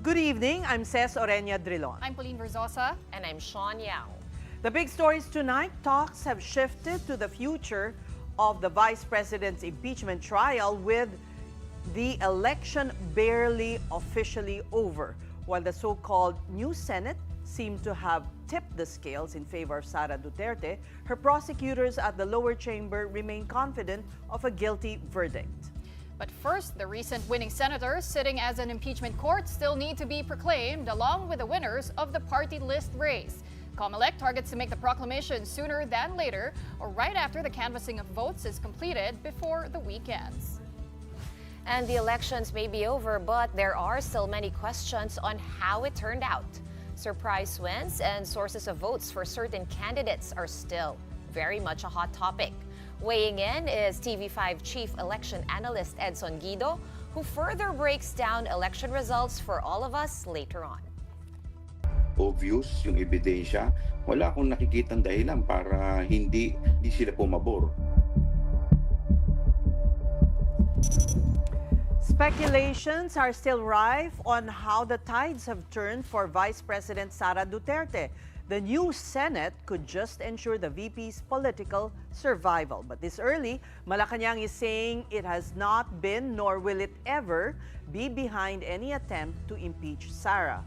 Good evening. I'm Ces Orenia Drilon. I'm Pauline Verzosa. And I'm Sean Yao. The big stories tonight, talks have shifted to the future of the Vice President's impeachment trial, with the election barely officially over, while the so-called new Senate seemed to have tipped the scales in favor of Sara Duterte. Her prosecutors at the lower chamber remain confident of a guilty verdict. But first, the recent winning senators sitting as an impeachment court still need to be proclaimed, along with the winners of the party list race. COMELEC targets to make the proclamation sooner than later, or right after the canvassing of votes is completed before the weekends. And the elections may be over, but there are still many questions on how it turned out. Surprise wins and sources of votes for certain candidates are still very much a hot topic. Weighing in is TV5 Chief Election Analyst Edson Guido, who further breaks down election results for all of us later on. Obvious yung ebidensya, wala akong nakikitang dahilan para hindi sila pumabor. Speculations are still rife on how the tides have turned for Vice President Sara Duterte. The new Senate could just ensure the VP's political survival. But this early, Malacanang is saying it has not been, nor will it ever, be behind any attempt to impeach Sara.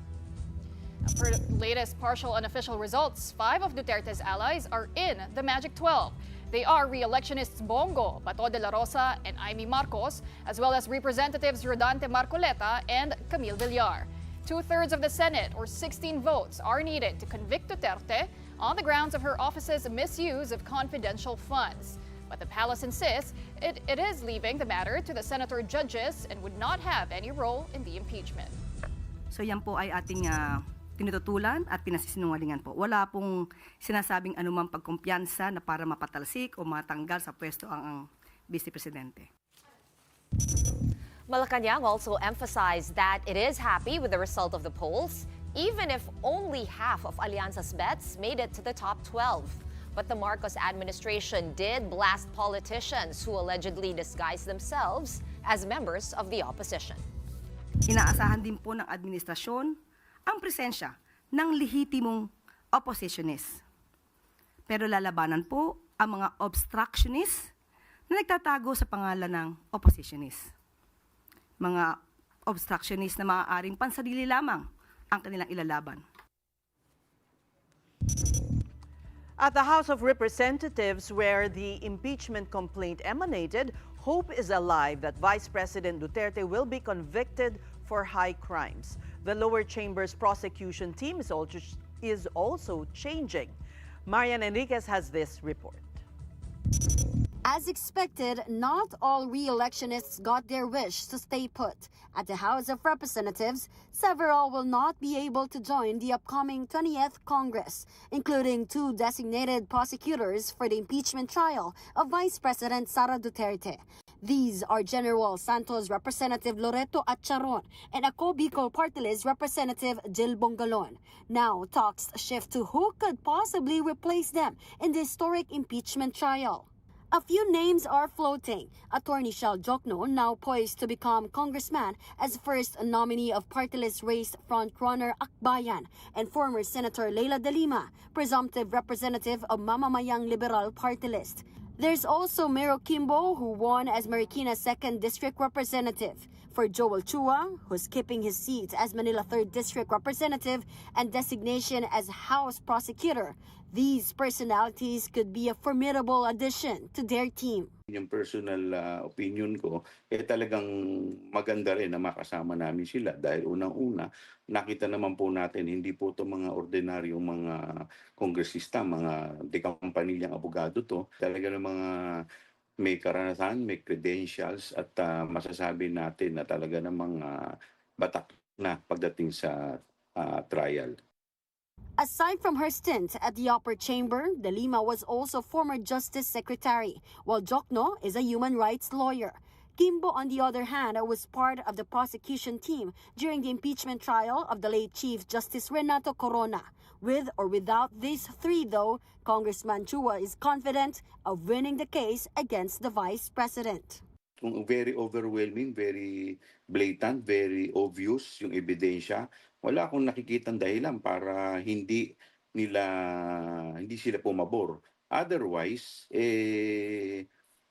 Per latest partial unofficial results, 5 of Duterte's allies are in the Magic 12. They are re-electionists Bongo, Bato de la Rosa, and Amy Marcos, as well as Representatives Rodante Marcoleta and Camille Villar. 2/3 of the Senate, or 16 votes, are needed to convict Duterte on the grounds of her office's misuse of confidential funds. But the palace insists it is leaving the matter to the senator judges and would not have any role in the impeachment. So yan po ay ating tinututulan at pinasisinungalingan po. Wala pong sinasabing anumang pagkumpiyansa na para mapatalsik o matanggal sa pwesto ang Vice Presidente. Malacanang also emphasized that it is happy with the result of the polls, even if only half of Alianza's bets made it to the top 12. But the Marcos administration did blast politicians who allegedly disguised themselves as members of the opposition. Inaasahan din po ng administrasyon ang presensya ng lehitimong oppositionist. Pero lalabanan po ang mga obstructionist na nagtatago sa pangalan ng oppositionist. Mga obstructionist na maaaring pansarili lamang ang kanilang ilalaban. At the House of Representatives, where the impeachment complaint emanated, hope is alive that Vice President Duterte will be convicted for high crimes. The lower chamber's prosecution team is also changing. Marian Enriquez has this report. As expected, not all re-electionists got their wish to stay put. At the House of Representatives, several will not be able to join the upcoming 20th Congress, including 2 designated prosecutors for the impeachment trial of Vice President Sara Duterte. These are General Santos Representative Loreto Atcharon and Ako Bicol Party List Representative Jill Bongalon. Now talks shift to who could possibly replace them in the historic impeachment trial. A few names are floating. Attorney Shal Jokno, now poised to become congressman as first nominee of party list race frontrunner Akbayan, and former Senator Leila De Lima, presumptive representative of Mamamayang Liberal Party List. There's also Mero Kimbo, who won as Marikina's 2nd District Representative. For Joel Chua, who's keeping his seat as Manila 3rd District Representative and designation as House Prosecutor, these personalities could be a formidable addition to their team. Yung personal opinion ko, talagang maganda rin na makasama namin sila dahil unang-una, nakita naman po natin, hindi po ito mga ordinaryong mga kongresista, mga dekampanilyang abogado to. Talaga ng mga may karanasan, may credentials at masasabi natin na talaga namang batak na pagdating sa trial. Aside from her stint at the upper chamber, De Lima was also former Justice Secretary, while Jokno is a human rights lawyer. Kimbo, on the other hand, was part of the prosecution team during the impeachment trial of the late Chief Justice Renato Corona. With or without these three, though, Congressman Chua is confident of winning the case against the Vice President. Very overwhelming, very blatant, very obvious yung ebidensya. Wala akong nakikitang dahilan para hindi sila pumabor. Otherwise,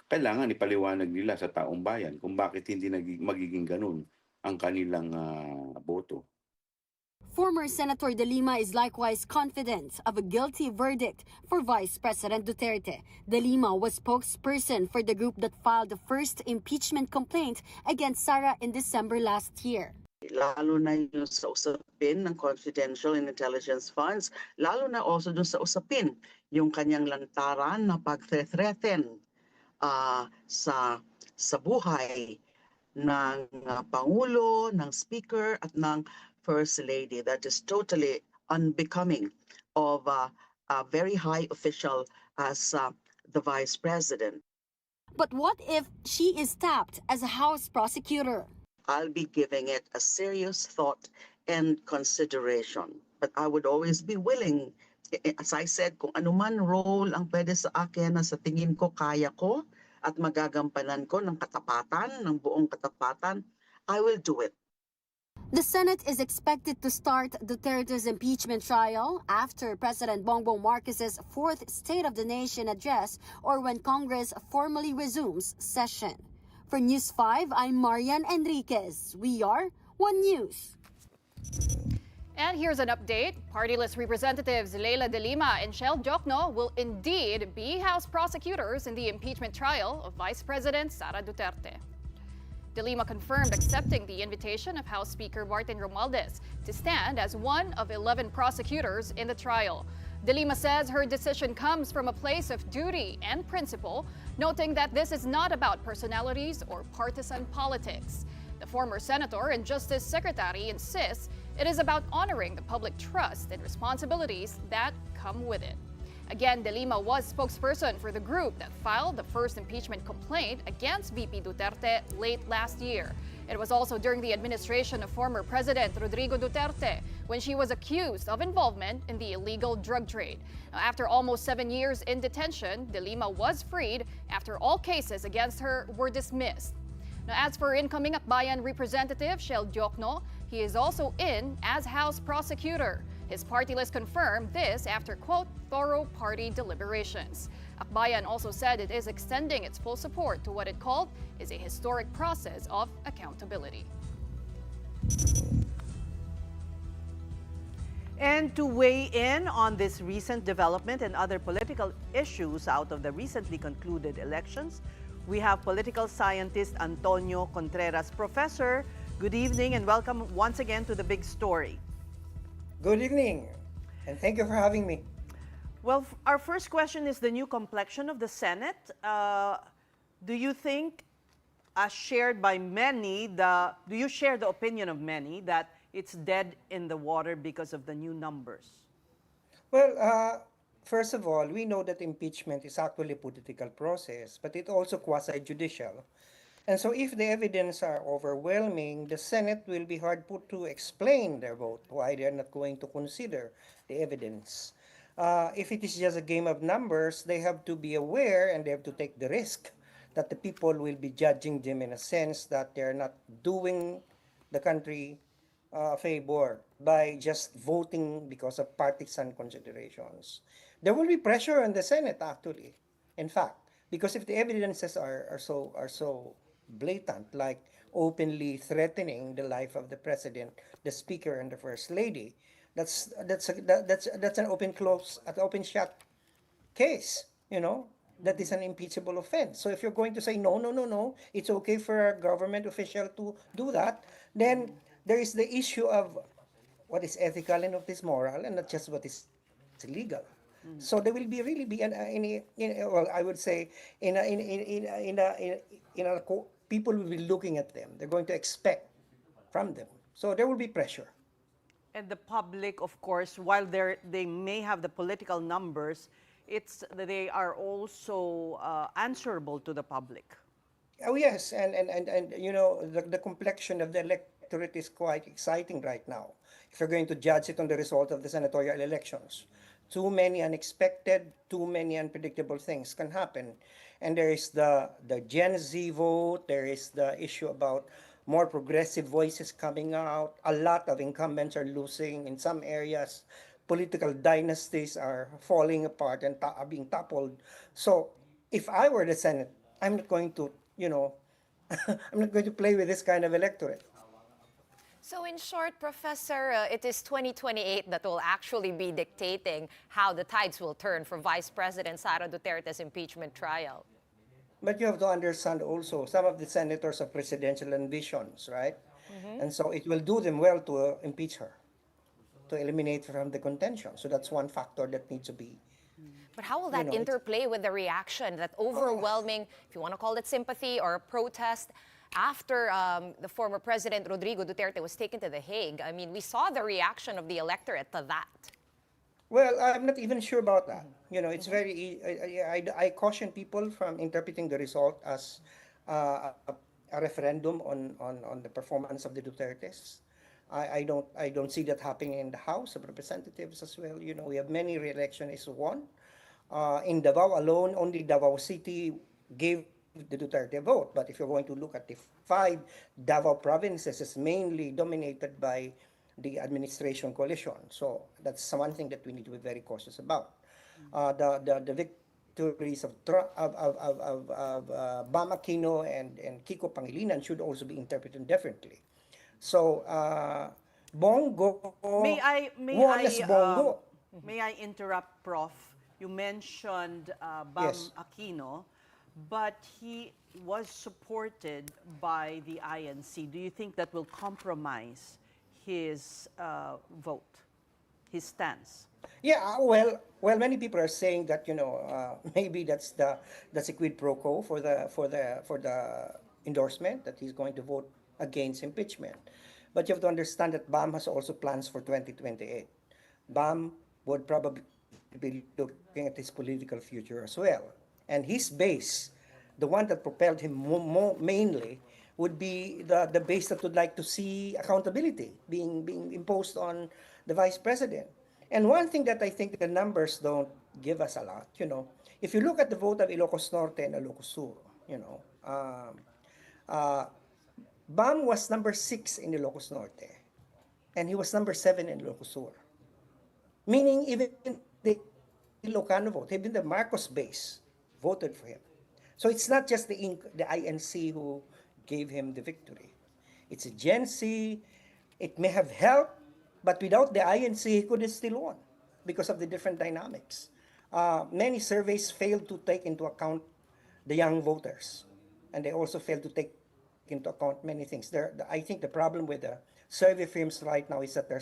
kailangan ipaliwanag nila sa taong bayan kung bakit hindi magiging ganun ang kanilang boto. Former Senator De Lima is likewise confident of a guilty verdict for Vice President Duterte. De Lima was spokesperson for the group that filed the first impeachment complaint against Sara in December last year. Lalo na yung sa usapin ng confidential and intelligence funds, lalo na also dun sa usapin yung kanyang lantaran na pag-threaten sa buhay ng Pangulo, ng Speaker at ng First Lady. That is totally unbecoming of a very high official as the Vice President. But what if she is tapped as a House prosecutor? I'll be giving it a serious thought and consideration. But I would always be willing, as I said, kung anuman role ang pwede sa akin na sa tingin ko kaya ko at magagampanan ko ng katapatan, ng buong katapatan, I will do it. The Senate is expected to start Duterte's impeachment trial after President Bongbong Marcos's fourth State of the Nation address or when Congress formally resumes session. For News 5, I'm Marian Enriquez. We are One News. And here's an update. Partyless representatives Leila De Lima and Shell Jokno will indeed be House prosecutors in the impeachment trial of Vice President Sara Duterte. De Lima confirmed accepting the invitation of House Speaker Martin Romualdez to stand as one of 11 prosecutors in the trial. De Lima says her decision comes from a place of duty and principle, noting that this is not about personalities or partisan politics. The former senator and Justice Secretary insists it is about honoring the public trust and responsibilities that come with it. Again, De Lima was spokesperson for the group that filed the first impeachment complaint against VP Duterte late last year. It was also during the administration of former President Rodrigo Duterte when she was accused of involvement in the illegal drug trade. Now, after almost 7 years in detention, De Lima was freed after all cases against her were dismissed. Now, as for incoming Akbayan representative Shell Jokno, he is also in as House prosecutor. His party list confirmed this after, quote, thorough party deliberations. Akbayan also said it is extending its full support to what it called is a historic process of accountability. And to weigh in on this recent development and other political issues out of the recently concluded elections, we have political scientist Antonio Contreras. Professor, good evening and welcome once again to The Big Story. Good evening, and thank you for having me. Well, our first question is the new complexion of the Senate. Do you think, as shared by many, do you share the opinion of many that it's dead in the water because of the new numbers? Well, first of all, we know that impeachment is actually a political process, but it also quasi-judicial. And so if the evidence are overwhelming, the Senate will be hard put to explain their vote, why they're not going to consider the evidence. If it is just a game of numbers, they have to be aware and they have to take the risk that the people will be judging them in a sense that they're not doing the country a favor by just voting because of partisan considerations. There will be pressure on the Senate, actually, in fact, because if the evidences are so blatant, like openly threatening the life of the president, the speaker, and the first lady. That's an open shut case, that is an impeachable offense. So if you're going to say no, no, no, no, it's okay for a government official to do that, then there is the issue of what is ethical and what is moral, and not just what is legal. So there will be really be well, I would say people will be looking at them. They're going to expect from them. So there will be pressure. And the public, of course, while they may have the political numbers, they are also answerable to the public. Oh yes, and the complexion of the electorate is quite exciting right now. If you're going to judge it on the result of the senatorial elections, too many unexpected, too many unpredictable things can happen, and there is the Gen Z vote. There is the issue about more progressive voices coming out. A lot of incumbents are losing in some areas. Political dynasties are falling apart and are being toppled. So if I were the Senate, I'm not going to, I'm not going to play with this kind of electorate. So in short, Professor, it is 2028 that will actually be dictating how the tides will turn for Vice President Sara Duterte's impeachment trial. But you have to understand also, some of the senators have presidential ambitions, right? And so it will do them well to impeach her, to eliminate her from the contention. So that's one factor that needs to be. But how will that interplay with the reaction, that overwhelming, if you want to call it sympathy or protest, after the former President Rodrigo Duterte was taken to The Hague? I mean, we saw the reaction of the electorate to that. Well, I'm not even sure about that. It's very. I caution people from interpreting the result as a referendum on the performance of the Dutertes. I don't see that happening in the House of Representatives as well. We have many re-electionists who won. In Davao alone, only Davao City gave the Duterte vote. But if you're going to look at the 5 Davao provinces, it's mainly dominated by the administration coalition. So that's one thing that we need to be very cautious about. The victories of Bam Aquino and Kiko Pangilinan should also be interpreted differently. So Bongo, May I interrupt, Prof? You mentioned Bam Yes. Aquino, but he was supported by the INC. Do you think that will compromise his vote, his stance? Yeah, well, many people are saying that maybe that's a quid pro quo for the endorsement, that he's going to vote against impeachment. But you have to understand that BAM has also plans for 2028. BAM would probably be looking at his political future as well, and his base, the one that propelled him mainly, would be the base that would like to see accountability being imposed on the vice president. And one thing that I think the numbers don't give us a lot, if you look at the vote of Ilocos Norte and Ilocos Sur, Bam was number 6 in Ilocos Norte, and he was number 7 in Ilocos Sur. Meaning even the Ilocano vote, even the Marcos base voted for him. So it's not just the INC who gave him the victory. It's a Gen Z. It may have helped, but without the INC, he could have still won because of the different dynamics. Many surveys failed to take into account the young voters, and they also failed to take into account many things. I think the problem with the survey firms right now is that their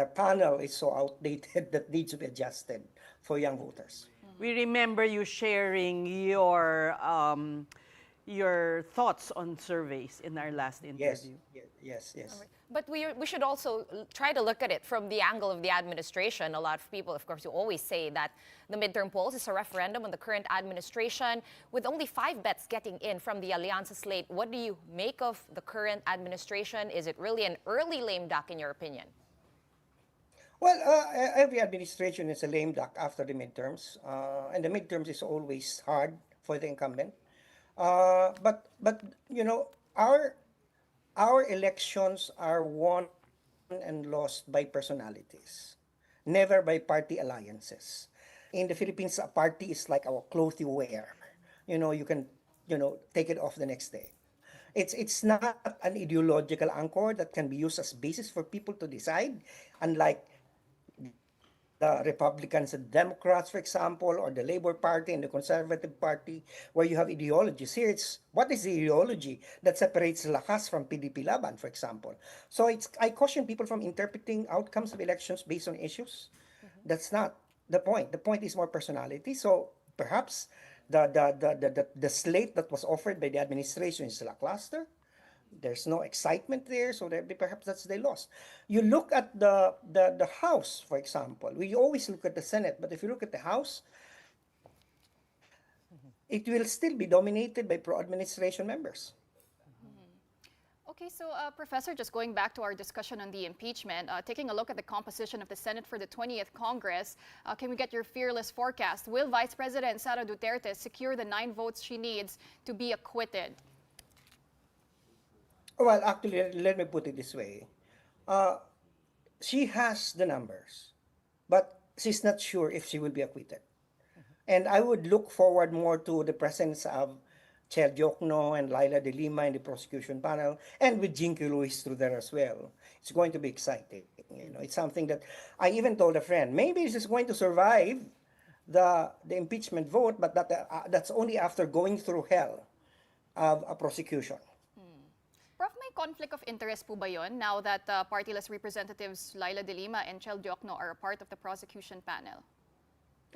panel is so outdated that needs to be adjusted for young voters. We remember you sharing your thoughts on surveys in our last interview. Yes. But we should also try to look at it from the angle of the administration. A lot of people, of course, you always say that the midterm polls is a referendum on the current administration. With only 5 bets getting in from the Alianza slate, what do you make of the current administration? Is it really an early lame duck in your opinion? Well, every administration is a lame duck after the midterms, and the midterms is always hard for the incumbent. But our elections are won and lost by personalities, never by party alliances. In the Philippines, a party is like our clothes you wear. You can take it off the next day. It's not an ideological anchor that can be used as basis for people to decide, unlike the Republicans and Democrats, for example, or the Labor Party and the Conservative Party, where you have ideologies. Here, it's what is the ideology that separates Lakas from PDP Laban, for example. So I caution people from interpreting outcomes of elections based on issues. That's not the point. The point is more personality. So perhaps the slate that was offered by the administration is lackluster. There's no excitement there, so perhaps that's they lost. You look at the House, for example. We always look at the Senate, but if you look at the House, it will still be dominated by pro-administration members. Okay, so Professor, just going back to our discussion on the impeachment, taking a look at the composition of the Senate for the 20th Congress, can we get your fearless forecast? Will Vice President Sara Duterte secure the 9 votes she needs to be acquitted? Well, actually, let me put it this way. She has the numbers, but she's not sure if she will be acquitted. And I would look forward more to the presence of Chair Diokno and Laila de Lima in the prosecution panel, and with Jinky Luis through there as well. It's going to be exciting. It's something that I even told a friend, maybe this is going to survive the impeachment vote, but that's only after going through hell of a prosecution. Prof, may conflict of interest po ba yun now that partyless representatives Laila de Lima and Chel Diokno are a part of the prosecution panel?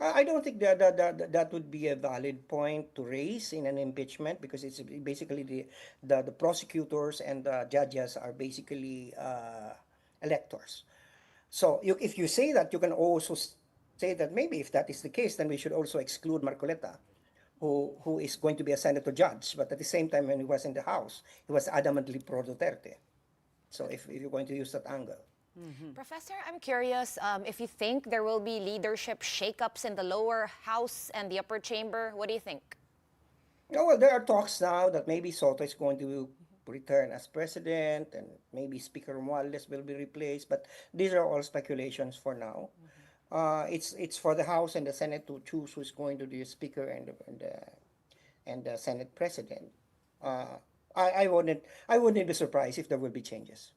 I don't think that would be a valid point to raise in an impeachment, because it's basically the prosecutors and the judges are basically electors. So if you say that, you can also say that maybe if that is the case, then we should also exclude Marcoleta, who is going to be a senator judge, but at the same time when he was in the House, he was adamantly pro-Duterte. So if you're going to use that angle. Professor, I'm curious if you think there will be leadership shakeups in the lower house and the upper chamber. What do you think? Oh, well, there are talks now that maybe Soto is going to return as president, and maybe Speaker Romualdez will be replaced, but these are all speculations for now. It's for the House and the Senate to choose who's going to be the Speaker and the Senate President. I wouldn't be surprised if there will be changes.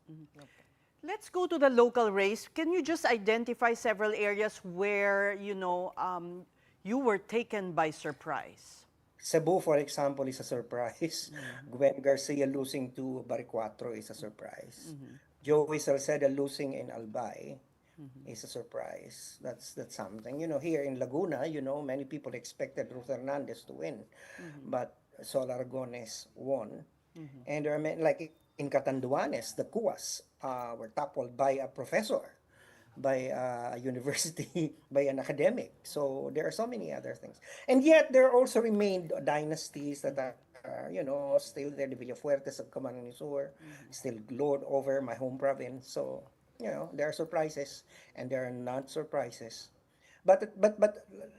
Let's go to the local race. Can you just identify several areas where, you were taken by surprise? Cebu, for example, is a surprise. Gwen Garcia losing to Baricuatro is a surprise. Joey Salceda losing in Albay is a surprise. That's something. Here in Laguna, many people expected Ruth Hernandez to win, but Sol Aragones won. And there are many, like in Catanduanes, the Cuas were toppled by a professor, by a university, by an academic. So there are so many other things. And yet there also remained dynasties that are, still there. The Villafuertes of Camarines Sur still lord over my home province. So, there are surprises and there are not surprises. But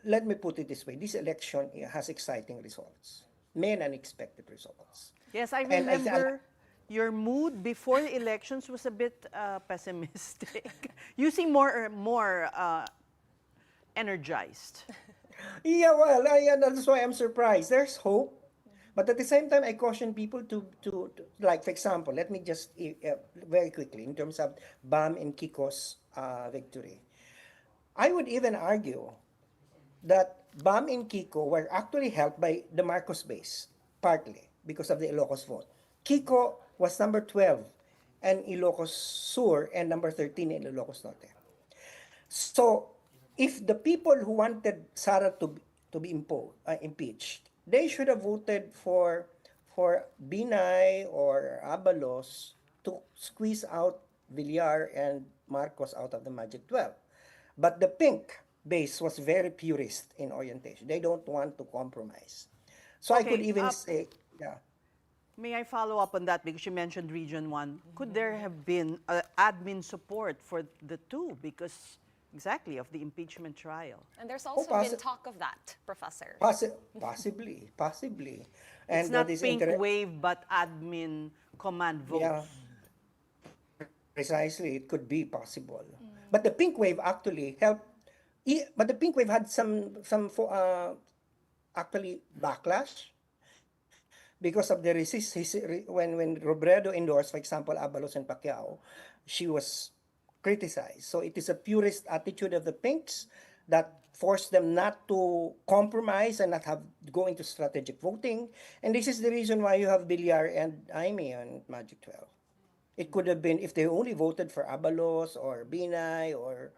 let me put it this way. This election has exciting results. Many unexpected results. Yes, I remember your mood before the elections was a bit pessimistic. You seem more energized. Yeah, well, that's why I'm surprised. There's hope, but at the same time, I caution people to like, for example, let me just very quickly in terms of Bam and Kiko's victory. I would even argue that Bam and Kiko were actually helped by the Marcos base, partly because of the Ilocos vote. Kiko was number 12 and Ilocos Sur and number 13 in Ilocos Norte. So if the people who wanted Sara to be impeached, they should have voted for Binay or Abalos to squeeze out Villar and Marcos out of the Magic 12. But the pink base was very purist in orientation. They don't want to compromise. So I could even say, yeah. May I follow up on that, because you mentioned Region 1. Could there have been admin support for the two because exactly of the impeachment trial? And there's also been talk of that, Professor. Possibly. And it's not pink wave, but admin command vote. Yeah, precisely. It could be possible. But the pink wave actually helped. But the pink wave had some actually backlash, because of the when Robredo endorsed, for example, Abalos and Pacquiao, she was criticized. So it is a purist attitude of the Pinks that forced them not to compromise and not have go into strategic voting. And this is the reason why you have Villar and Aimee on Magic 12. It could have been if they only voted for Abalos or Binay or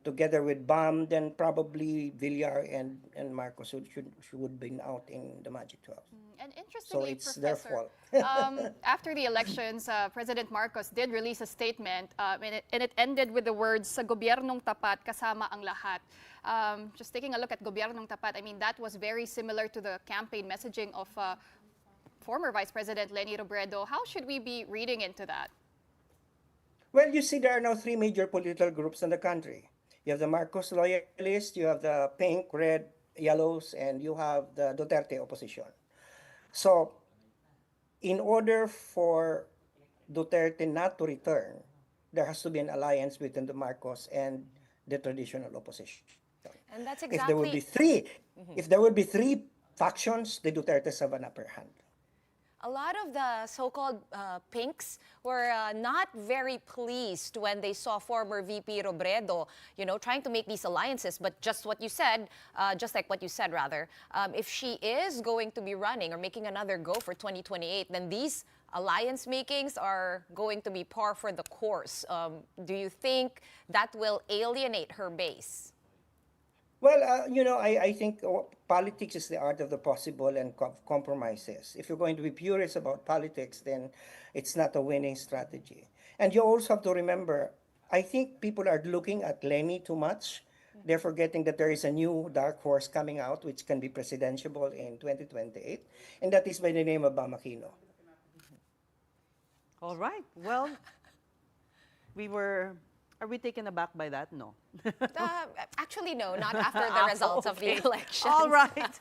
together with Bam, then probably Villar and Marcos should been out in the Magic 12. And So interestingly, it's their Professor, fault. after the elections, President Marcos did release a statement, and it ended with the words, "Sa gobyernong tapat, kasama ang lahat." Just taking a look at gobyernong tapat, I mean, that was very similar to the campaign messaging of former Vice President Leni Robredo. How should we be reading into that? Well, you see, there are now three major political groups in the country. You have the Marcos loyalists, you have the pink, red, yellows, and you have the Duterte opposition. So, in order for Duterte not to return, there has to be an alliance between the Marcos and the traditional opposition. And that's If there would be exactly three factions, the Dutertes have an upper hand. a lot of the so-called pinks were not very pleased when they saw former VP Robredo, trying to make these alliances. But just what you said, just like what you said, rather, if she is going to be running or making another go for 2028, then these alliance makings are going to be par for the course. Do you think that will alienate her base? Well, I think politics is the art of the possible and compromises. If you're going to be purist about politics, then it's not a winning strategy. And you also have to remember, I think people are looking at Leni too much. They're forgetting that there is a new dark horse coming out, which can be presidential in 2028, and that is by the name of Bam Aquino. All right. Well, are we taken aback by that? No. Actually, no, not after the results of the election. All right.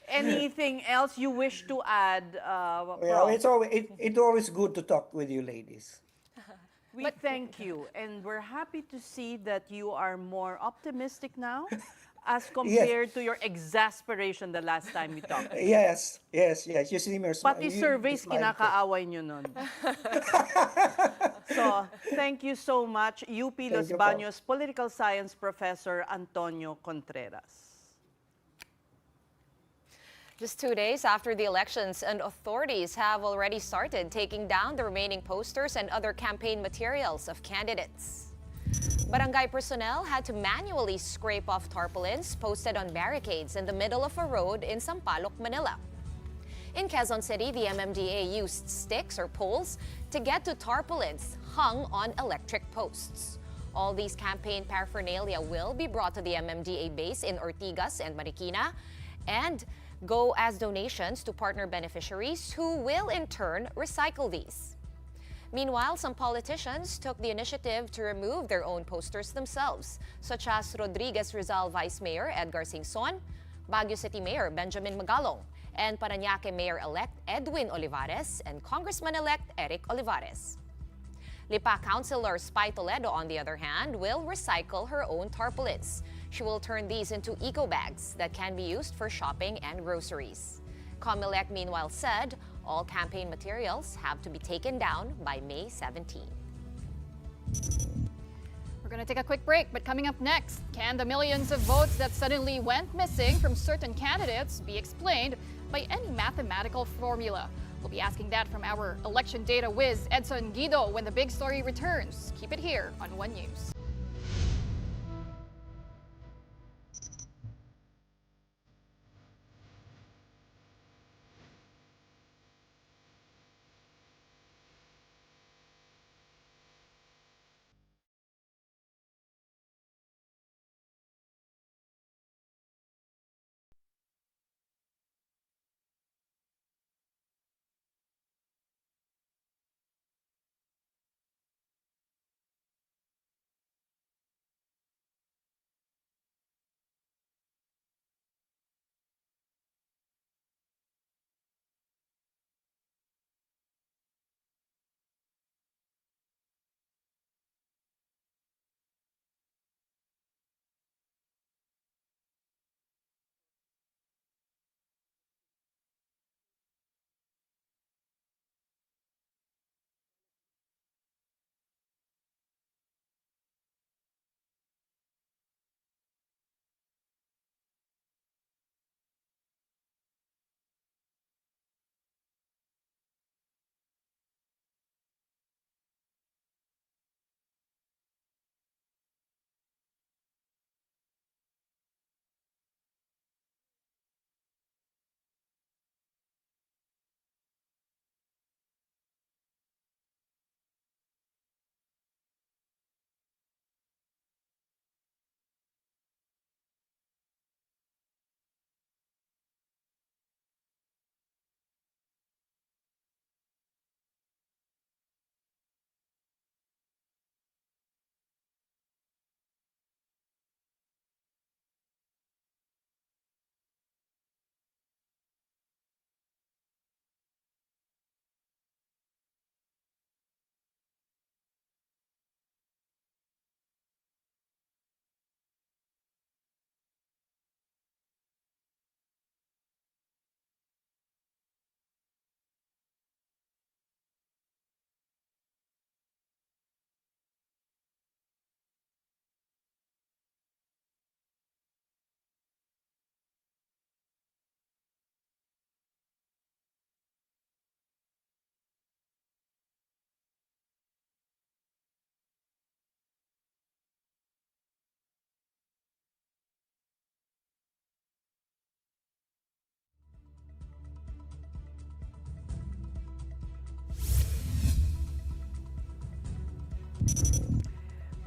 Anything else you wish to add, Yeah, Prof? it's always good to talk with you ladies. We thank you, and we're happy to see that you are more optimistic now as compared to your exasperation the last time we talked. Yes. You see me Pati surveys, kinakaaway nyo nun. So, thank you so much, UP Los you po. Baños Political Science Professor Antonio Contreras. Just 2 days after the elections, and authorities have already started taking down the remaining posters and other campaign materials of candidates. Barangay personnel had to manually scrape off tarpaulins posted on barricades in the middle of a road in Sampaloc, Manila. In Quezon City, the MMDA used sticks or poles to get to tarpaulins hung on electric posts. All these campaign paraphernalia will be brought to the MMDA base in Ortigas and Marikina and go as donations to partner beneficiaries who will in turn recycle these. Meanwhile, some politicians took the initiative to remove their own posters themselves, such as Rodriguez Rizal Vice Mayor Edgar Singson, Baguio City Mayor Benjamin Magalong, and Parañaque Mayor-elect Edwin Olivares and Congressman-elect Eric Olivares. Lipa Councilor Spy Toledo, on the other hand, will recycle her own tarpaulins. She will turn these into eco bags that can be used for shopping and groceries. COMELEC, meanwhile, said all campaign materials have to be taken down by May 17. We're going to take a quick break, but coming up next, can the millions of votes that suddenly went missing from certain candidates be explained by any mathematical formula? We'll be asking that from our election data whiz, Edson Guido, when the big story returns. Keep it here on One News.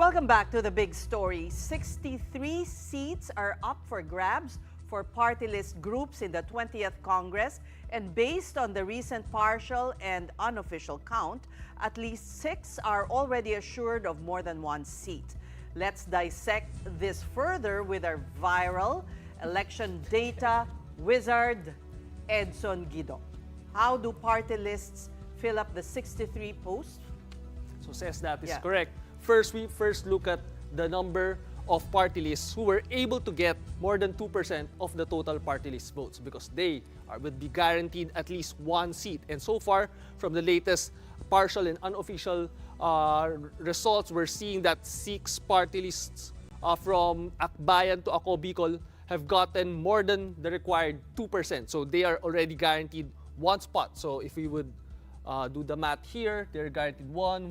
Welcome back to the big story. 63 seats are up for grabs for party list groups in the 20th Congress, and based on the recent partial and unofficial count, at least 6 are already assured of more than one seat. Let's dissect this further with our viral election data wizard, Edson Guido. How do party lists fill up the 63 posts? So says that is Yeah. correct. We first look at the number of party lists who were able to get more than 2% of the total party list votes, because they would be guaranteed at least one seat. And so far, from the latest partial and unofficial results, we're seeing that 6 party lists from Akbayan to Ako Bicol have gotten more than the required 2%. So they are already guaranteed one spot. So if we would do the math here, they're guaranteed one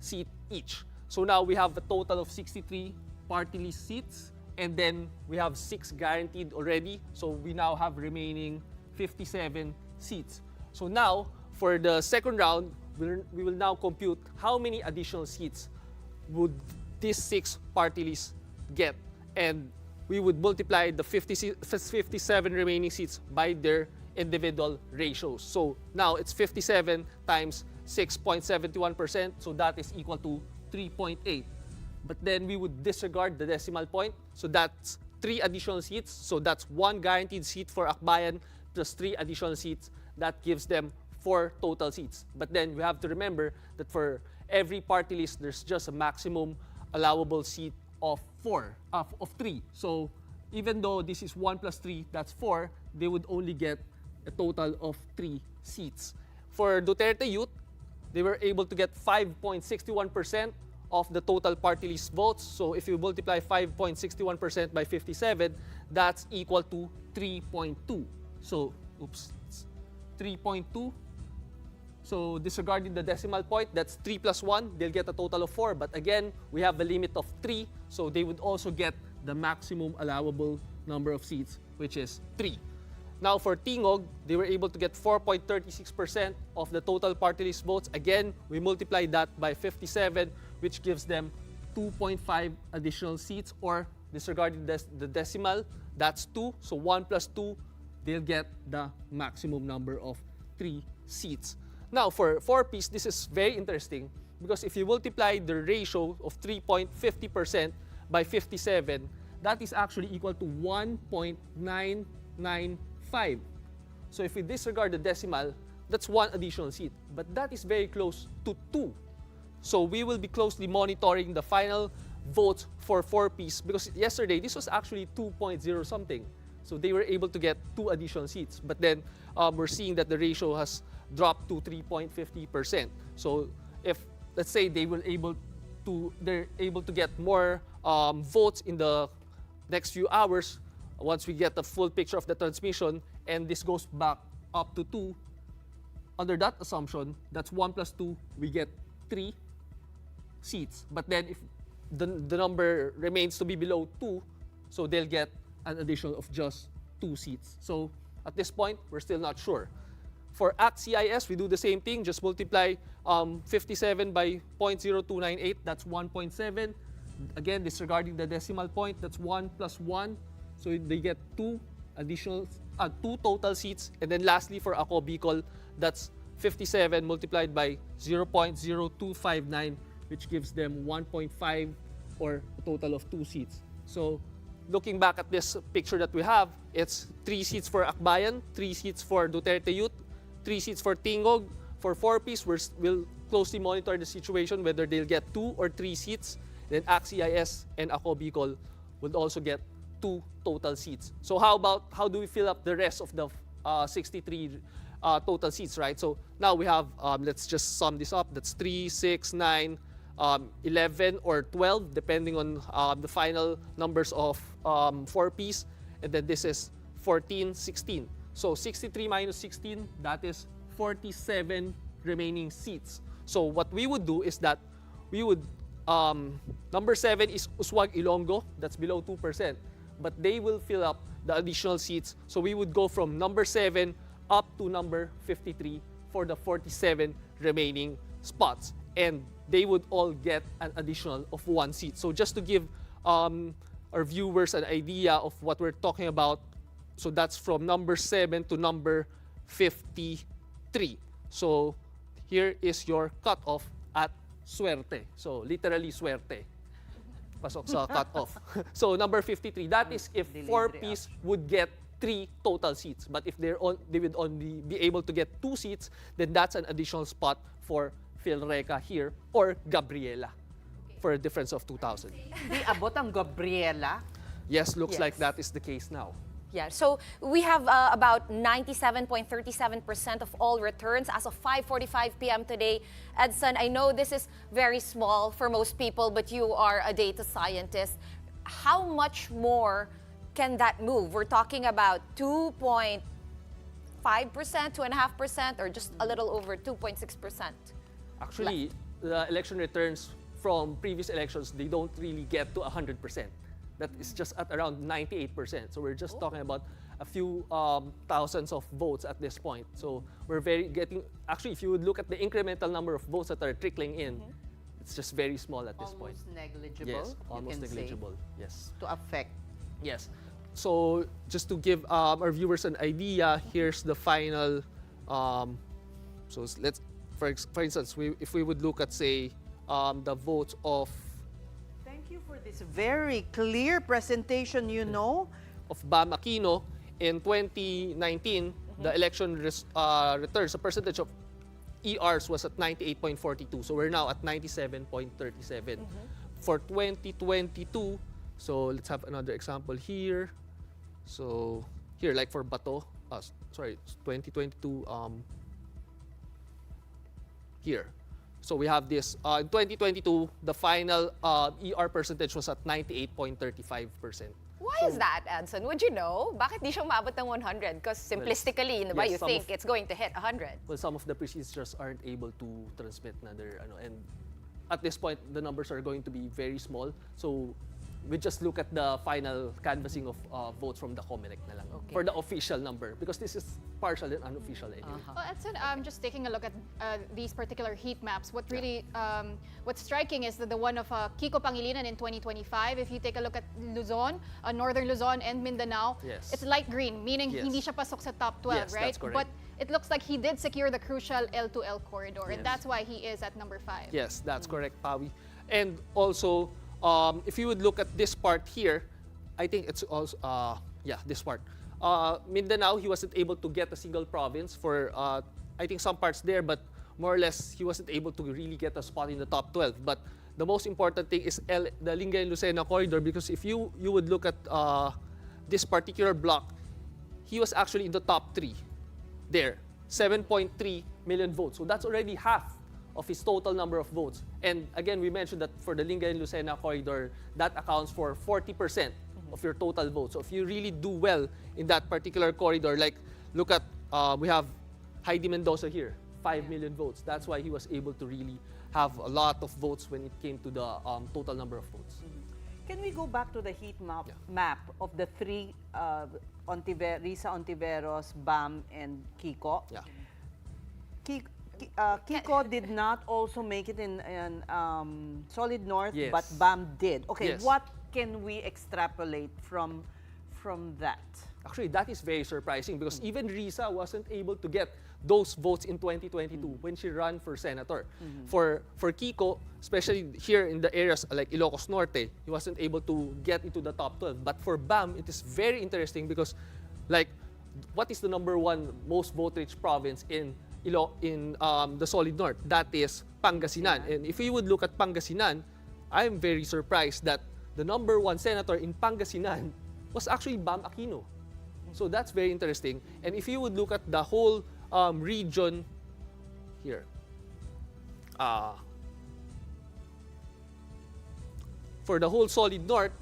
seat each. So now we have a total of 63 party list seats, and then we have 6 guaranteed already. So we now have remaining 57 seats. So now, for the second round, we will now compute how many additional seats would these 6 party lists get. And we would multiply the 57 remaining seats by their individual ratios. So now it's 57 times 6.71%, so that is equal to 3.8. But then we would disregard the decimal point, so that's 3 additional seats. So that's 1 guaranteed seat for Akbayan plus 3 additional seats. That gives them 4 total seats. But then we have to remember that for every party list, there's just a maximum allowable seat of 3. So even though this is 1 plus 3, that's 4, they would only get a total of 3 seats. For Duterte Youth, they were able to get 5.61% of the total party list votes. So if you multiply 5.61% by 57, that's equal to 3.2. So, 3.2. So disregarding the decimal point, that's 3 plus 1, they'll get a total of 4. But again, we have a limit of 3, so they would also get the maximum allowable number of seats, which is 3. Now for Tingog, they were able to get 4.36% of the total party list votes. Again, we multiply that by 57, which gives them 2.5 additional seats, or disregarding the decimal, that's 2. So 1 plus 2, they'll get the maximum number of 3 seats. Now for 4-piece, this is very interesting, because if you multiply the ratio of 3.50% by 57, that is actually equal to 1.995. So if we disregard the decimal, that's 1 additional seat. But that is very close to 2. So we will be closely monitoring the final votes for 4-piece, because yesterday this was actually 2.0 something. So they were able to get 2 additional seats. But then we're seeing that the ratio has dropped to 3.50%. So if, let's say, they're able to get more votes in the next few hours, once we get the full picture of the transmission, and this goes back up to 2, under that assumption, that's 1 plus 2, we get 3 seats. But then if the number remains to be below 2, so they'll get an additional of just 2 seats. So at this point, we're still not sure. For ACT-CIS, we do the same thing, just multiply 57 by 0.0298, that's 1.7. Again, disregarding the decimal point, that's 1 plus 1. So they get 2 total seats. And then lastly, for Ako Bicol, that's 57 multiplied by 0.0259, which gives them 1.5, or a total of 2 seats. So looking back at this picture that we have, it's 3 seats for Akbayan, 3 seats for Duterte Youth, 3 seats for Tingog. For 4-piece, we'll closely monitor the situation, whether they'll get 2 or 3 seats. Then ACT-CIS and Ako Bicol would also get 2 total seats. So how do we fill up the rest of the 63 total seats, right? So now we have, let's just sum this up. That's 3, 6, 9, 11, or 12, depending on the final numbers of 4-piece. And then this is 14, 16. So 63 minus 16, that is 47 remaining seats. So what we would do is that we would, number 7 is Uswag Ilonggo, that's below 2%. But they will fill up the additional seats. So we would go from number 7 up to number 53 for the 47 remaining spots. and they would all get an additional of 1 seat. So just to give our viewers an idea of what we're talking about, so that's from number 7 to number 53. So here is your cutoff at suerte. So literally suerte. Pasok sa cutoff. So number 53, that is if 4Ps would get 3 total seats. But if they would only be able to get 2 seats, then that's an additional spot for Phil Reca here or Gabriela for a difference of 2,000. Di abot ang Gabriela. Yes, looks Yes. like that is the case now. Yeah, so we have about 97.37% of all returns as of 5:45 p.m. today. Edson, I know this is very small for most people, but you are a data scientist. How much more can that move? We're talking about 2.5%, 2.5%, or just a little over 2.6%. Actually, the election returns from previous elections, they don't really get to 100%. That is just at around 98%. So we're just talking about a few thousands of votes at this point. So we're actually, if you would look at the incremental number of votes that are trickling in, it's just very small at this point. Almost negligible. Yes, you almost can say, negligible. Yes. to affect. Yes. So just to give our viewers an idea, here's the final. So let's, for instance, if we would look at, say, the votes of Thank you for this very clear presentation, of Bam Aquino in 2019, the election returns, the percentage of ERs was at 98.42. So we're now at 97.37. For 2022, so let's have another example here. So here, like for Bato, 2022, here. So we have this, in 2022, the final ER percentage was at 98.35%. Why is that, Edson? Would you know? Bakit di siya umabot ng 100? Because simplistically, yes, you think it's going to hit 100. Well, some of the precincts just aren't able to transmit another, and at this point, the numbers are going to be very small. So we just look at the final canvassing of votes from the COMELEC na lang for the official number, because this is partial and unofficial anyway. Well, Edson, just taking a look at these particular heat maps, what really, what's striking is the one of Kiko Pangilinan in 2025. If you take a look at Luzon, Northern Luzon and Mindanao, Yes. it's light green, meaning Yes. hindi siya pasok sa top 12, Yes, right? that's correct. But it looks like he did secure the crucial L2L corridor, and Yes. that's why he is at number 5. Yes, that's correct, Pawi. And also, if you would look at this part here, I think it's also, this part. Mindanao, he wasn't able to get a single province for, I think, some parts there, but more or less, he wasn't able to really get a spot in the top 12. But the most important thing is the Lingayen-Lucena corridor, because if you would look at this particular block, he was actually in the top 3 there, 7.3 million votes. So that's already half of his total number of votes. And again, we mentioned that for the Lingayen-Lucena corridor, that accounts for 40% of your total votes. So if you really do well in that particular corridor, like look at, we have Heidi Mendoza here, 5 million votes. That's why he was able to really have a lot of votes when it came to the total number of votes. Can we go back to the heat map of the 3, Risa Ontiveros, Bam, and Kiko? Yeah. Kiko did not also make it in Solid North, Yes. but Bam did. Okay, Yes. what can we extrapolate from that? Actually, that is very surprising because even Risa wasn't able to get those votes in 2022 when she ran for senator. For Kiko, especially here in the areas like Ilocos Norte, he wasn't able to get into the top 12. But for Bam, it is very interesting because, like, what is the #1 most vote-rich province in the Solid North? That is Pangasinan. And if you would look at Pangasinan, I'm very surprised that the #1 senator in Pangasinan was actually Bam Aquino. So that's very interesting. And if you would look at the whole region here, for the whole Solid North,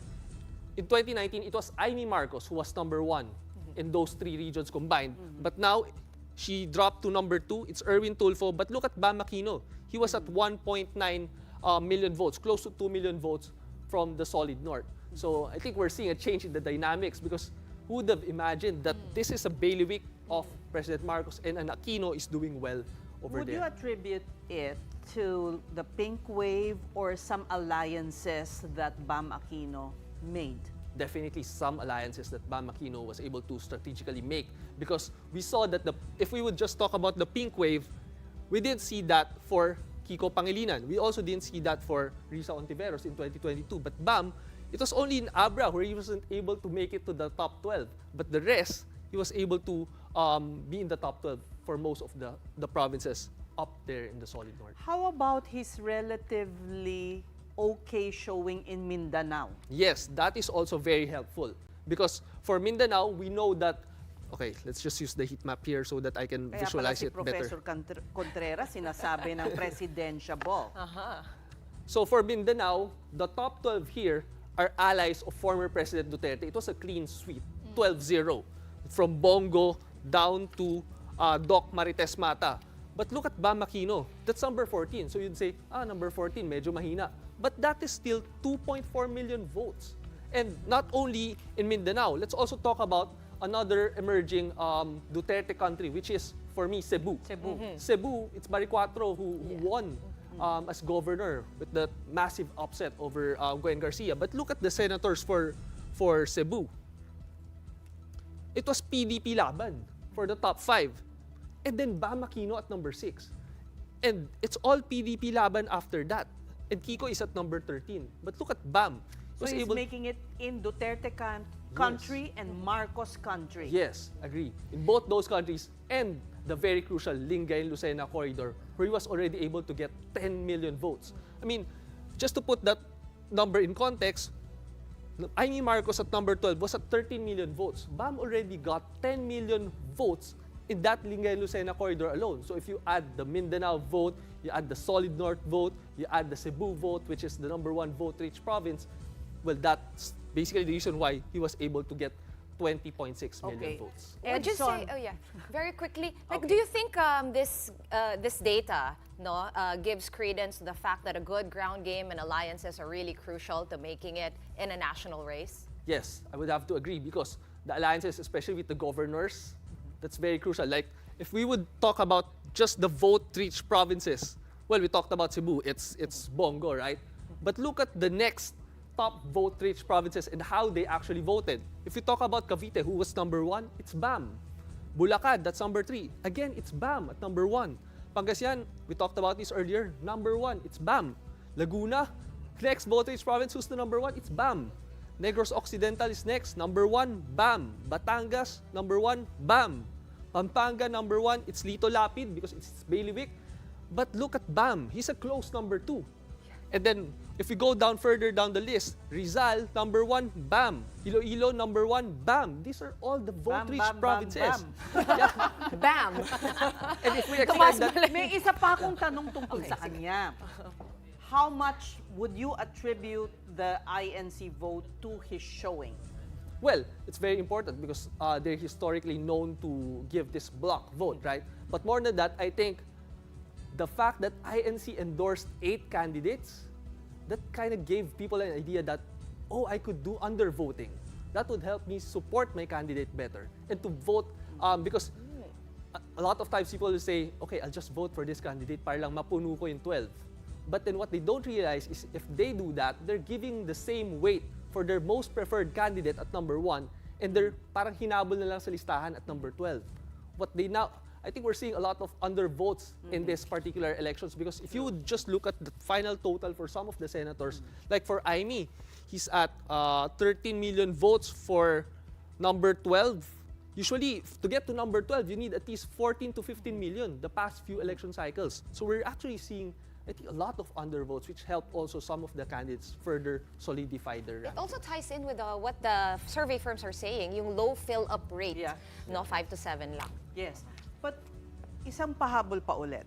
in 2019, it was Amy Marcos who was #1 in those 3 regions combined. But now, she dropped to #2. It's Erwin Tulfo. But look at Bam Aquino. He was at 1.9 million votes, close to 2 million votes from the Solid North. So I think we're seeing a change in the dynamics because who would have imagined that this is a bailiwick of President Marcos and an Aquino is doing well over Would there? you attribute it to the pink wave or some alliances that Bam Aquino made? Definitely some alliances that Bam Aquino was able to strategically make, because we saw that if we would just talk about the pink wave, we didn't see that for Kiko Pangilinan. We also didn't see that for Risa Ontiveros in 2022. But Bam, it was only in Abra where he wasn't able to make it to the top 12. But the rest, he was able to be in the top 12 for most of the provinces up there in the solid north. How about his relatively okay showing in Mindanao? Yes, that is also very helpful. Because for Mindanao, we know that, okay, let's just use the heat map here so that I can Kaya pala visualize si it better. Professor Contreras sinasabi ng presidentiable. So for Mindanao, the top 12 here are allies of former President Duterte. It was a clean sweep, 12-0. From Bongo down to Doc Marites Mata. But look at Bam Aquino, that's number 14. So you'd say, number 14, medyo mahina. But that is still 2.4 million votes. And not only in Mindanao, let's also talk about another emerging Duterte country, which is, for me, Cebu. Cebu, it's Baricuatro who won as governor with the massive upset over Gwen Garcia. But look at the senators for Cebu. It was PDP laban for the top 5. And then Bam Aquino at number 6. And it's all PDP laban after that. And Kiko is at number 13. But look at Bam. So he's making it in Duterte country and Marcos country. Yes, agree. In both those countries and the very crucial Lingayen-Lucena corridor, where he was already able to get 10 million votes. I mean, just to put that number in context, Amy Marcos at number 12 was at 13 million votes. Bam already got 10 million votes in that Lingayen-Lucena corridor alone. So if you add the Mindanao vote, you add the Solid North vote, you add the Cebu vote, which is the number 1 vote-rich province, well, that's basically the reason why he was able to get 20.6 million votes. Would you say, very quickly, do you think this data gives credence to the fact that a good ground game and alliances are really crucial to making it in a national race? Yes, I would have to agree, because the alliances, especially with the governors, that's very crucial. Like, if we would talk about just the vote-rich provinces, well, we talked about Cebu, it's Bongo, right? But look at the next top vote-rich provinces and how they actually voted. If you talk about Cavite, who was number 1, it's Bam. Bulacan, that's number 3. Again, it's Bam at number 1. Pangasinan, we talked about this earlier, number 1, it's Bam. Laguna, next vote-rich province, who's the number 1? It's Bam. Negros Occidental is next, number 1, Bam. Batangas, number 1, Bam. Pampanga, number 1, it's Lito Lapid because it's bailiwick. But look at Bam, he's a close number 2. And then, if we go down further down the list, Rizal, number 1, Bam. Iloilo, number 1, Bam. These are all the vote-rich provinces. Bam! And if we extend that, may isa pa akong tanong tungkol sa kanya. How much would you attribute the INC vote to his showing? Well, it's very important because they're historically known to give this block vote, right? But more than that, I think the fact that INC endorsed 8 candidates, that kind of gave people an idea that, I could do undervoting. That would help me support my candidate better. And to vote, because a lot of times people will say, okay, I'll just vote for this candidate para lang mapuno ko yung 12. But then what they don't realize is if they do that, they're giving the same weight for their most preferred candidate at number 1, and they're parang hinabol na lang sa listahan at number 12. I think we're seeing a lot of undervotes in this particular elections, because if you would just look at the final total for some of the senators, like for Aimee, he's at 13 million votes for number 12. Usually, to get to number 12, you need at least 14 to 15 million the past few election cycles. So we're actually seeing, I think, a lot of undervotes, which help also some of the candidates further solidify their rank. It also ties in with what the survey firms are saying, yung low fill-up rate, 5 to 7 lang. Yes. But isang pahabol pa ulit.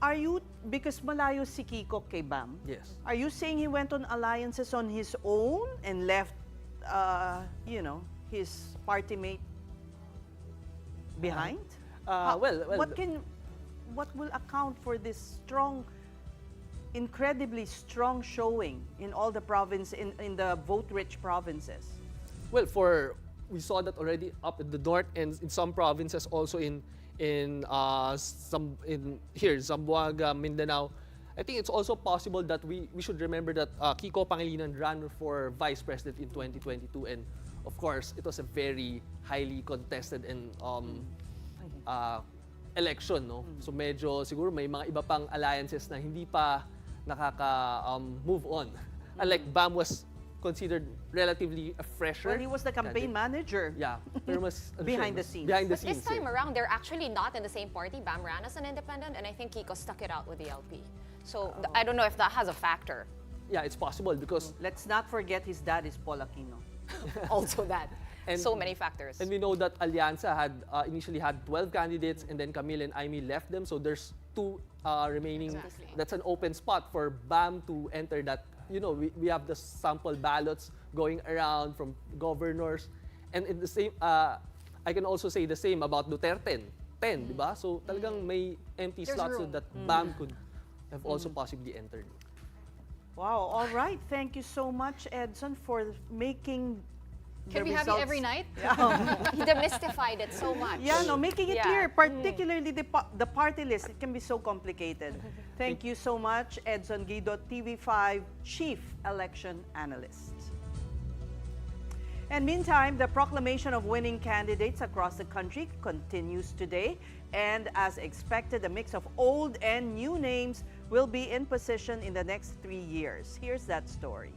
Are you, because malayo si Kiko kay Bam, Yes. are you saying he went on alliances on his own and left, his party mate behind? What will account for this incredibly strong showing in all the in the vote-rich provinces? Well, we saw that already up in the north and in some provinces also in Zamboanga, Mindanao. I think it's also possible that we should remember that Kiko Pangilinan ran for vice president in 2022, and of course, it was a very highly contested and election, no? So medyo siguro may mga iba pang alliances na hindi pa move on. Unlike BAM was considered relatively a fresher. Well, he was the campaign manager. Yeah, pero mas Behind the scenes. Behind the But this scenes. time around, they're actually not in the same party. Bam ran as an independent, and I think Kiko stuck it out with the LP. So I don't know if that has a factor. Yeah, it's possible because Let's not forget his dad is Paul Aquino. Also that. And- So many factors. and we know that Alianza had initially had 12 candidates, and then Camille and Aimee left them. So there's 2 remaining. Exactly. That's an open spot for BAM to enter that. You know, we have the sample ballots going around from governors. And in the same, I can also say the same about Duterte. 10, di ba? So talagang may empty There's slots so room. that BAM could have also possibly entered. Wow, all right. Thank you so much, Edson, for making Can the we have you results. every night? He demystified it so much. Yeah, no, making it Yeah. clear, particularly the party list, it can be so complicated. Thank you so much, Edson Guido, TV5 Chief Election Analyst. And meantime, the proclamation of winning candidates across the country continues today. And as expected, a mix of old and new names will be in position in the next 3 years. Here's that story.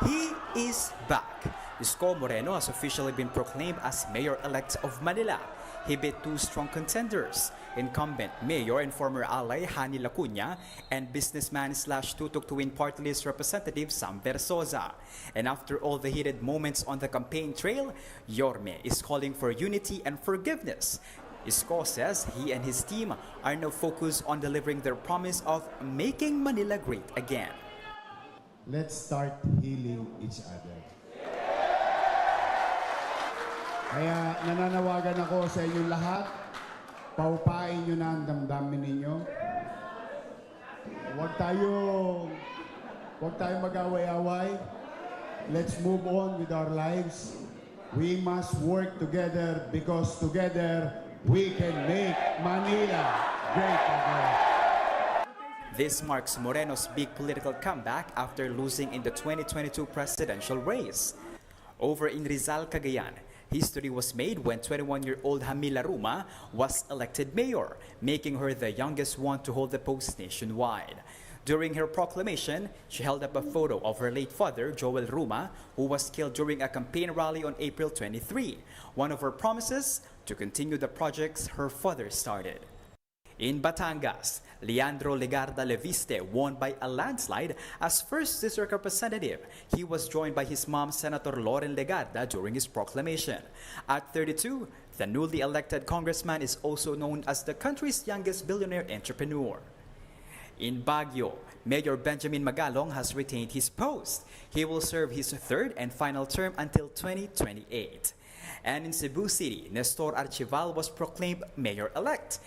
He is back. Isko Moreno has officially been proclaimed as mayor-elect of Manila. He beat 2 strong contenders, incumbent mayor and former ally Hani Lacuna and businessman/Tutok to win party list representative Sam Versosa. And after all the heated moments on the campaign trail, Yorme is calling for unity and forgiveness. Isko says he and his team are now focused on delivering their promise of making Manila great again. Let's start healing each other. Kaya nananawagan ako sa inyong lahat, paupain nyo na ang damdamin ninyo. Huwag tayong mag-away-away. Let's move on with our lives. We must work together because together we can make Manila great again. This marks Moreno's big political comeback after losing in the 2022 presidential race. Over in Rizal, Cagayan, history was made when 21-year-old Jamila Ruma was elected mayor, making her the youngest one to hold the post nationwide. During her proclamation, she held up a photo of her late father, Joel Ruma, who was killed during a campaign rally on April 23. One of her promises, to continue the projects her father started. In Batangas, Leandro Legarda Leviste won by a landslide as first district representative. He was joined by his mom, Senator Loren Legarda, during his proclamation. At 32, the newly elected congressman is also known as the country's youngest billionaire entrepreneur. In Baguio, Mayor Benjamin Magalong has retained his post. He will serve his 3rd and final term until 2028. And in Cebu City, Nestor Archival was proclaimed mayor-elect.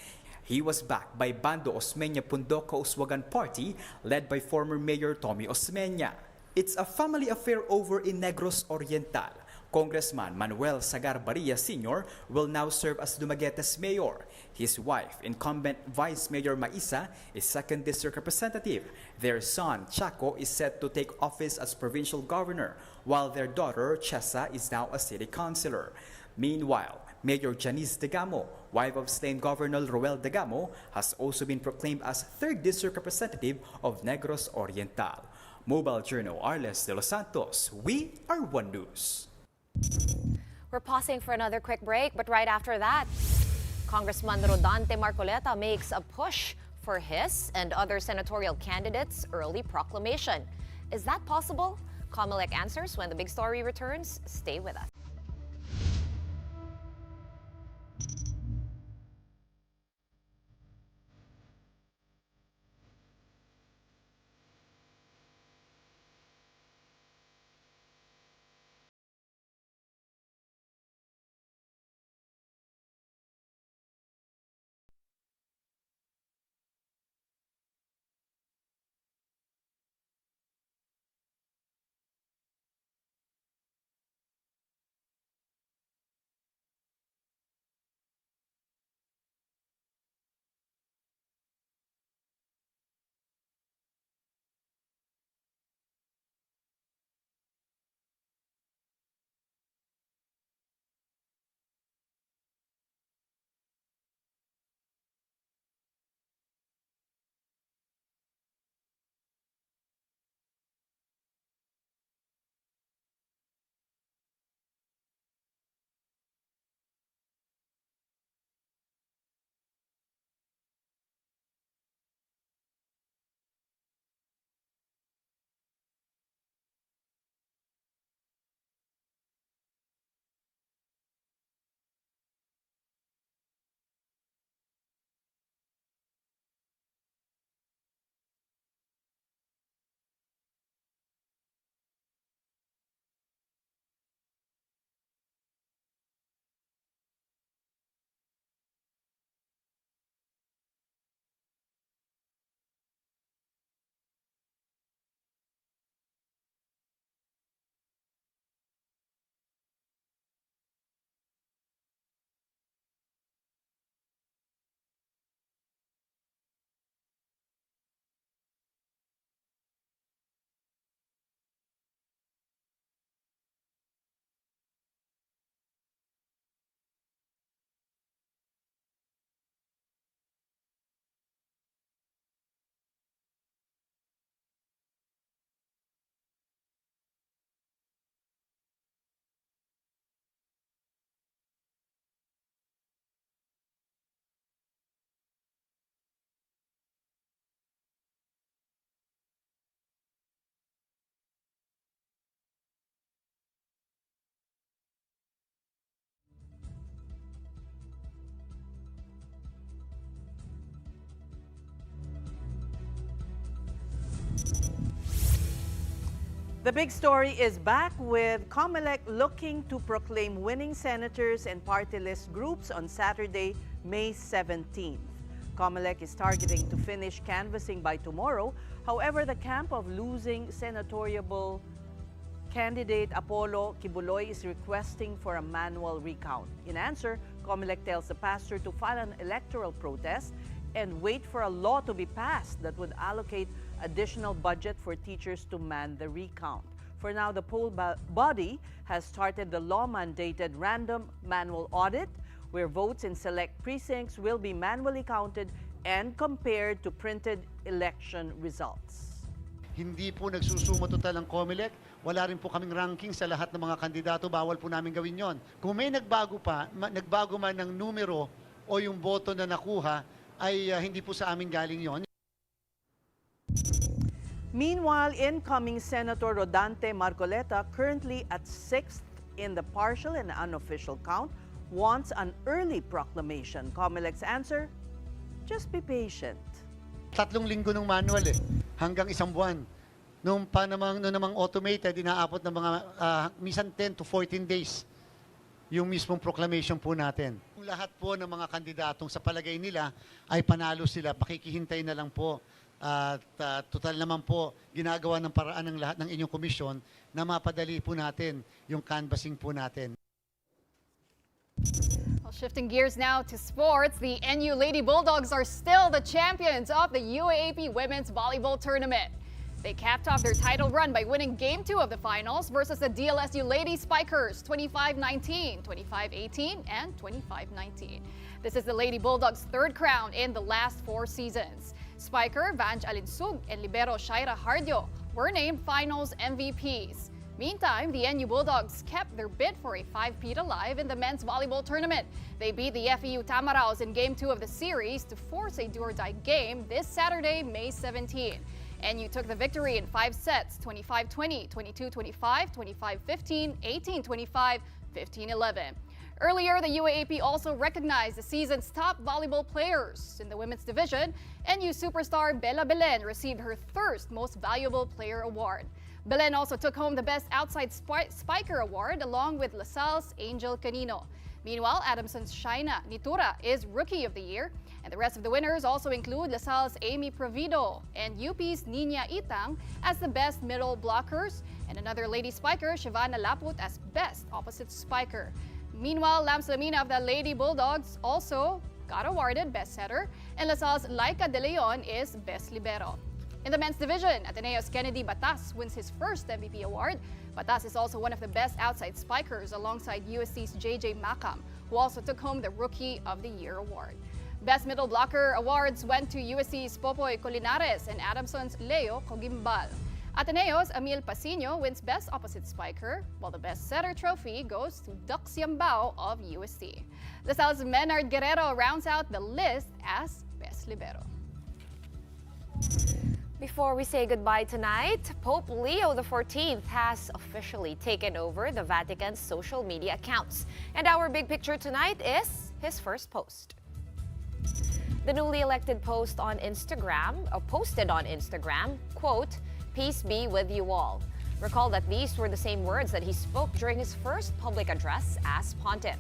He was backed by Bando Osmeña Pundoco Uswagan Party, led by former Mayor Tommy Osmeña. It's a family affair over in Negros Oriental. Congressman Manuel Sagar Barilla Sr. will now serve as Dumaguete's mayor. His wife, incumbent Vice Mayor Maisa, is 2nd District Representative. Their son, Chaco, is set to take office as provincial governor, while their daughter, Chesa, is now a city councilor. Meanwhile, Mayor Janice Degamo, wife of slain Governor Roel Degamo, has also been proclaimed as 3rd District Representative of Negros Oriental. Mobile Journal Arles de los Santos, we are One News. We're pausing for another quick break, but right after that, Congressman Rodante Marcoleta makes a push for his and other senatorial candidates' early proclamation. Is that possible? Comelec answers when the big story returns. Stay with us. The big story is back with COMELEC looking to proclaim winning senators and party list groups on Saturday, May 17th. COMELEC is targeting to finish canvassing by tomorrow. However, the camp of losing senatorial candidate Apollo Kibuloy is requesting for a manual recount. In answer, COMELEC tells the pastor to file an electoral protest and wait for a law to be passed that would allocate additional budget for teachers to man the recount. For now, the poll body has started the law-mandated random manual audit where votes in select precincts will be manually counted and compared to printed election results. Hindi po nagsusumo total ang COMELEC. Wala rin po kaming ranking sa lahat ng mga kandidato. Bawal po namin gawin yon. Kung may nagbago man ng numero o yung boto na nakuha, ay hindi po sa amin galing yon. Meanwhile, incoming Senator Rodante Marcoleta, currently at 6th in the partial and unofficial count, wants an early proclamation. COMELEC's answer, just be patient. 3 linggo ng manual hanggang 1 buwan. Noong namang automated, inaabot ng mga minsan 10 to 14 days yung mismong proclamation po natin. Lahat po ng mga kandidatong sa palagay nila ay panalo sila, pakikihintay na lang po. At total naman po, ginagawa ng paraan ng lahat ng inyong komisyon na mapadali po natin yung canvassing po natin. Well, shifting gears now to sports, the NU Lady Bulldogs are still the champions of the UAAP Women's Volleyball Tournament. They capped off their title run by winning Game 2 of the finals versus the DLSU Lady Spikers 25-19, 25-18, and 25-19. This is the Lady Bulldogs' 3rd crown in the last 4 seasons. Spiker Vange Alinsug and libero Shaira Hardio were named finals MVPs. Meantime, the NU Bulldogs kept their bid for a 5-peat alive in the men's volleyball tournament. They beat the FEU Tamaraos in Game 2 of the series to force a do-or-die game this Saturday, May 17. NU took the victory in 5 sets, 25-20, 22-25, 25-15, 18-25, 15-11. Earlier, the UAAP also recognized the season's top volleyball players. In the women's division, NU superstar Bella Belen received her 3rd Most Valuable Player award. Belen also took home the Best Outside Spiker award along with LaSalle's Angel Canino. Meanwhile, Adamson's Shaina Nitura is Rookie of the Year, and the rest of the winners also include LaSalle's Amy Provido and UP's Nina Itang as the Best Middle Blockers, and another Lady Spiker, Shivana Laput, as Best Opposite Spiker. Meanwhile, Lams Lamina of the Lady Bulldogs also got awarded Best Setter, and LaSalle's Laika De Leon is Best Libero. In the men's division, Ateneo's Kennedy Batas wins his 1st MVP award. Batas is also one of the best outside spikers alongside USC's JJ Macam, who also took home the Rookie of the Year award. Best Middle Blocker awards went to USC's Popoy Colinares and Adamson's Leo Cogimbal. Ateneo's Emil Pasino wins Best Opposite Spiker, while the Best Setter trophy goes to Dux Yambao of USC. LaSalle's Menard Guerrero rounds out the list as Best Libero. Before we say goodbye tonight, Pope Leo XIV has officially taken over the Vatican's social media accounts. And our big picture tonight is his first post. The newly elected posted on Instagram, quote, "Peace be with you all." Recall that these were the same words that he spoke during his first public address as pontiff.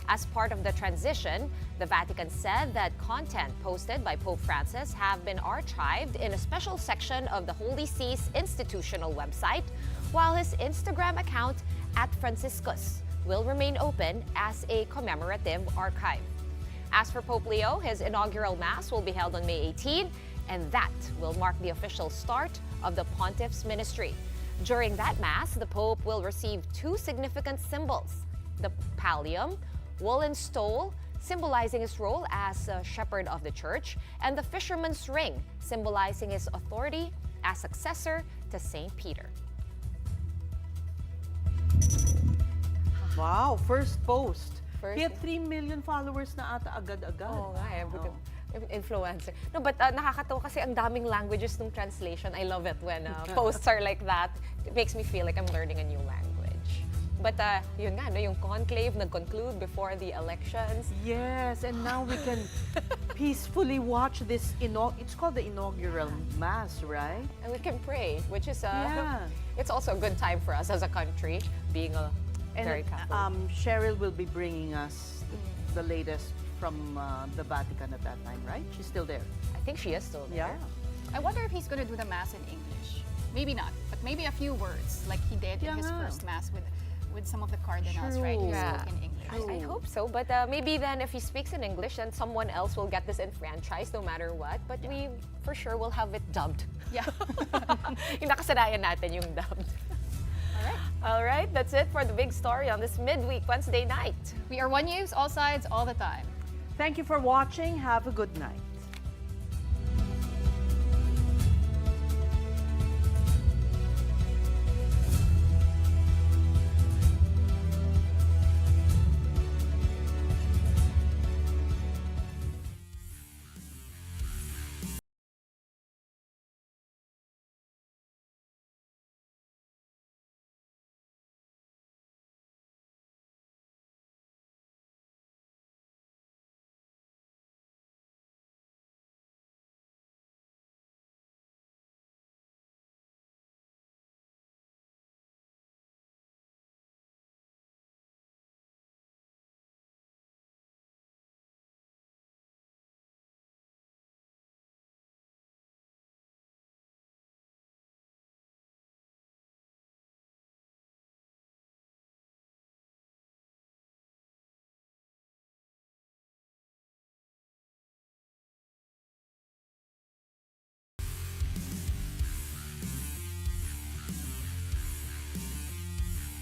As part of the transition, the Vatican said that content posted by Pope Francis have been archived in a special section of the Holy See's institutional website, while his Instagram account @Franciscus will remain open as a commemorative archive. As for Pope Leo, his inaugural Mass will be held on May 18, and that will mark the official start of the Pontiff's ministry. During that Mass, the Pope will receive 2 significant symbols: the pallium, woolen stole, symbolizing his role as a shepherd of the church, and the fisherman's ring, symbolizing his authority as successor to St. Peter. Wow, first post. First- He had 3 million followers na ata agad-agad. Oo nga eh. Oo. Influencer. No, but nakakatawa kasi ang daming languages ng translation. I love it when posts are like that. It makes me feel like I'm learning a new language. But yun nga, no, yung conclave nag-conclude before the elections. Yes, and now we can peacefully watch this, it's called the inaugural mass, right? And we can pray, which is Yeah. it's also a good time for us as a country, being a very Catholic. Cheryl will be bringing us the latest from the Vatican at that time, right? She's still there. I think she is still there. Yeah. I wonder if he's going to do the mass in English. Maybe not, but maybe a few words like he did in his Yeah. first mass with some of the cardinals, right? He True. Yeah. spoke in English. I hope so, but maybe then if he speaks in English, then someone else will get this enfranchised no matter what. But we for sure will have it dubbed. Yeah. Yung nakasanayan natin yung dubbed. All right, that's it for the big story on this midweek Wednesday night. We are One News, all sides, all the time. Thank you for watching. Have a good night.